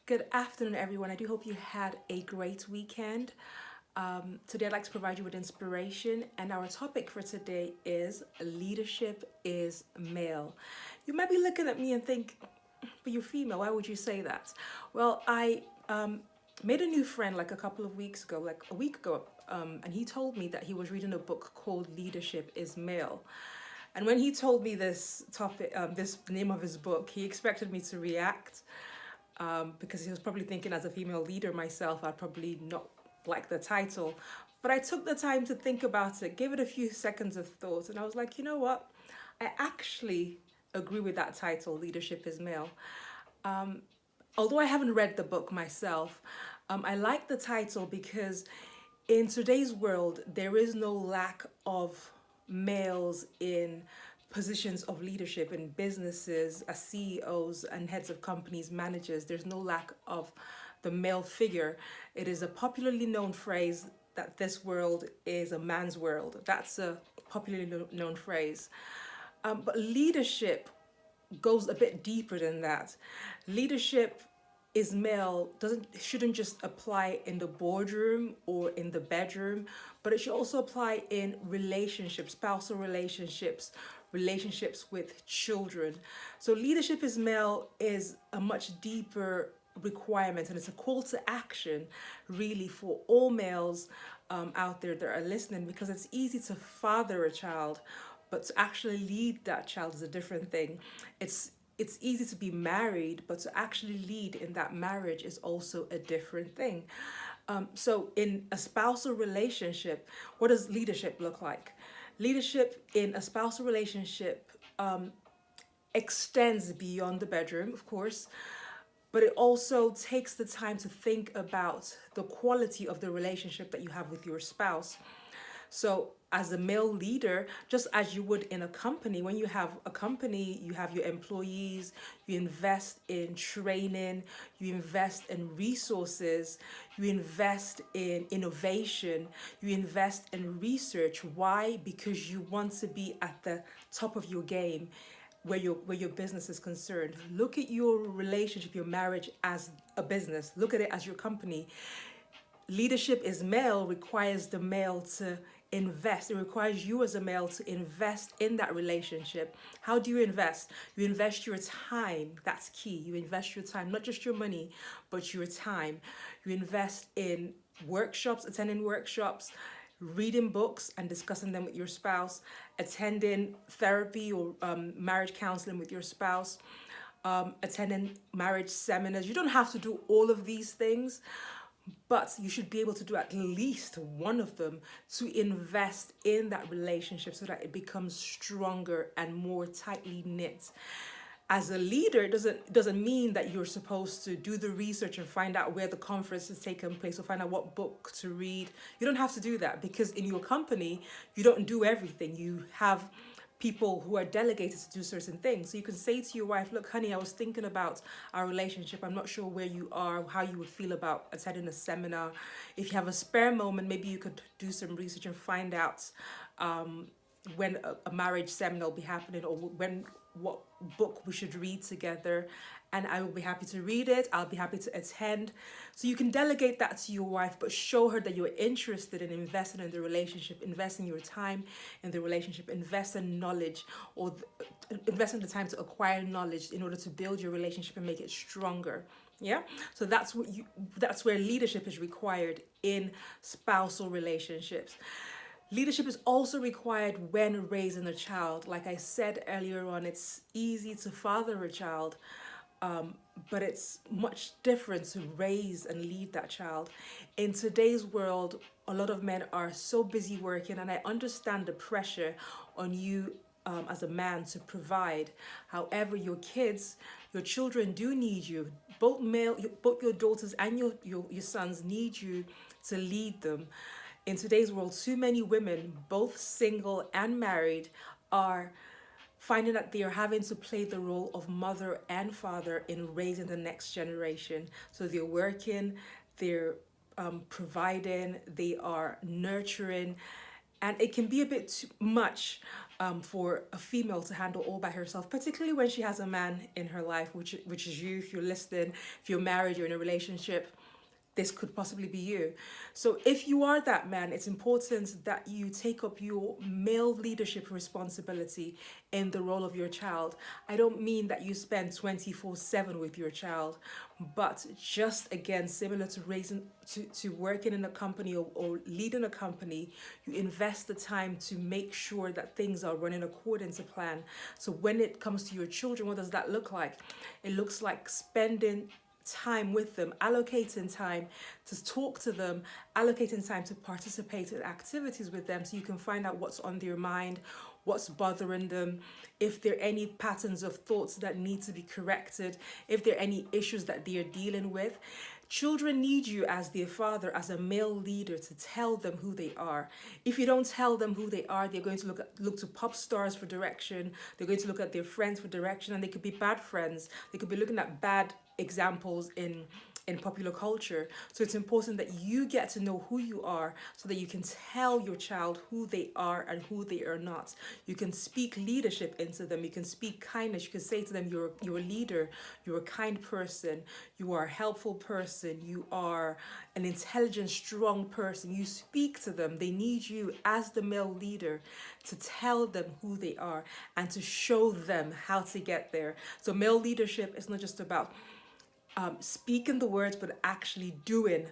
Good afternoon, everyone. I do hope you had a great weekend. Today, I'd like to provide you with inspiration, and our topic for today is leadership is male. You might be looking at me and think, but you're female, why would you say that? Well, I made a new friend like a couple of weeks ago, like a week ago, and he told me that he was reading a book called Leadership is Male. And when he told me this topic, this name of his book, he expected me to react because he was probably thinking as a female leader myself, I'd probably not like the title. But I took the time to think about it, give it a few seconds of thought, and I was like, you know what? I actually agree with that title, Leadership is Male. Although I haven't read the book myself, I like the title because in today's world, there is no lack of males in positions of leadership in businesses, as CEOs and heads of companies, managers. There's no lack of the male figure. It is a popularly known phrase that this world is a man's world. That's a popularly known phrase. But leadership goes a bit deeper than that. Leadership is male doesn't shouldn't just apply in the boardroom or in the bedroom, but it should also apply in relationships, spousal relationships, relationships with children. So leadership is male is a much deeper requirement, and it's a call to action really for all males out there that are listening, because it's easy to father a child, but to actually lead that child is a different thing. It's easy to be married, but to actually lead in that marriage is also a different thing. So in a spousal relationship, what does leadership look like? Leadership in a spousal relationship extends beyond the bedroom, of course, but it also takes the time to think about the quality of the relationship that you have with your spouse. So, as a male leader, just as you would in a company, when you have a company, you have your employees, you invest in training, you invest in resources, you invest in innovation, you invest in research. Why? Because you want to be at the top of your game where your business is concerned. Look at your relationship, your marriage as a business. Look at it as your company. Leadership is male requires the male to invest. It requires you as a male to invest in that relationship. How do you invest? You invest your time. That's key. You invest your time, not just your money, but your time. You invest in workshops, attending workshops, reading books and discussing them with your spouse, attending therapy or marriage counseling with your spouse, attending marriage seminars. You don't have to do all of these things, but you should be able to do at least one of them to invest in that relationship so that it becomes stronger and more tightly knit. As a leader, it doesn't mean that you're supposed to do the research and find out where the conference is taking place or find out what book to read. You don't have to do that, because in your company you don't do everything. You have people who are delegated to do certain things. So you can say to your wife, look, honey, I was thinking about our relationship. I'm not sure where you are, how you would feel about attending a seminar. If you have a spare moment, maybe you could do some research and find out when a marriage seminar will be happening, or when what book we should read together, and I will be happy to read it. I'll be happy to attend. So you can delegate that to your wife, but show her that you're interested in investing in the relationship, investing your time in the relationship, invest in knowledge, or invest in the time to acquire knowledge in order to build your relationship and make it stronger. Yeah, so that's where leadership is required in spousal relationships. Leadership is also required when raising a child. Like I said earlier on, it's easy to father a child, but it's much different to raise and lead that child. In today's world, a lot of men are so busy working, and I understand the pressure on you as a man to provide. However, your children do need you. Both your daughters and your sons need you to lead them. In today's world, too many women, both single and married, are finding that they are having to play the role of mother and father in raising the next generation. So they're working, they're providing, they are nurturing, and it can be a bit too much. for a female to handle all by herself, particularly when she has a man in her life, which is you. If you're listening, if you're married, you're in a relationship, this could possibly be you. So if you are that man, it's important that you take up your male leadership responsibility in the role of your child. I don't mean that you spend 24/7 with your child, but just again, similar to raising, to working in a company, or leading a company, you invest the time to make sure that things are running according to plan. So when it comes to your children, what does that look like? It looks like spending time with them, allocating time to talk to them, allocating time to participate in activities with them, so you can find out what's on their mind, what's bothering them, if there are any patterns of thoughts that need to be corrected, if there are any issues that they are dealing with. Children need you as their father, as a male leader, to tell them who they are. If you don't tell them who they are, they're going to look to pop stars for direction. They're going to look at their friends for direction, and they could be bad friends. They could be looking at bad examples in popular culture. So it's important that you get to know who you are, so that you can tell your child who they are and who they are not. You can speak leadership into them. You can speak kindness. You can say to them, you're a leader, you're a kind person, you are a helpful person, you are an intelligent, strong person. You speak to them. They need you as the male leader to tell them who they are and to show them how to get there. So male leadership is not just about speaking the words, but actually doing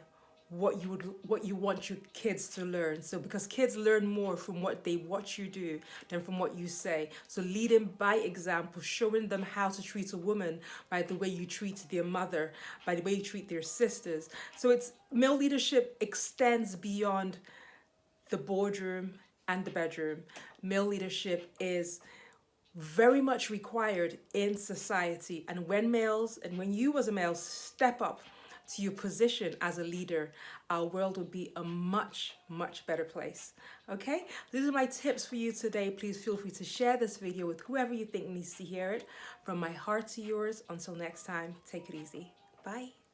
what you want your kids to learn. So because kids learn more from what they watch you do than from what you say. So leading by example, showing them how to treat a woman by the way you treat their mother, by the way you treat their sisters. So it's male leadership extends beyond the boardroom and the bedroom. Male leadership is very much required in society. And when you as a male step up to your position as a leader, our world will be a much, much better place. Okay, these are my tips for you today. Please feel free to share this video with whoever you think needs to hear it. From my heart to yours, until next time, take it easy. Bye.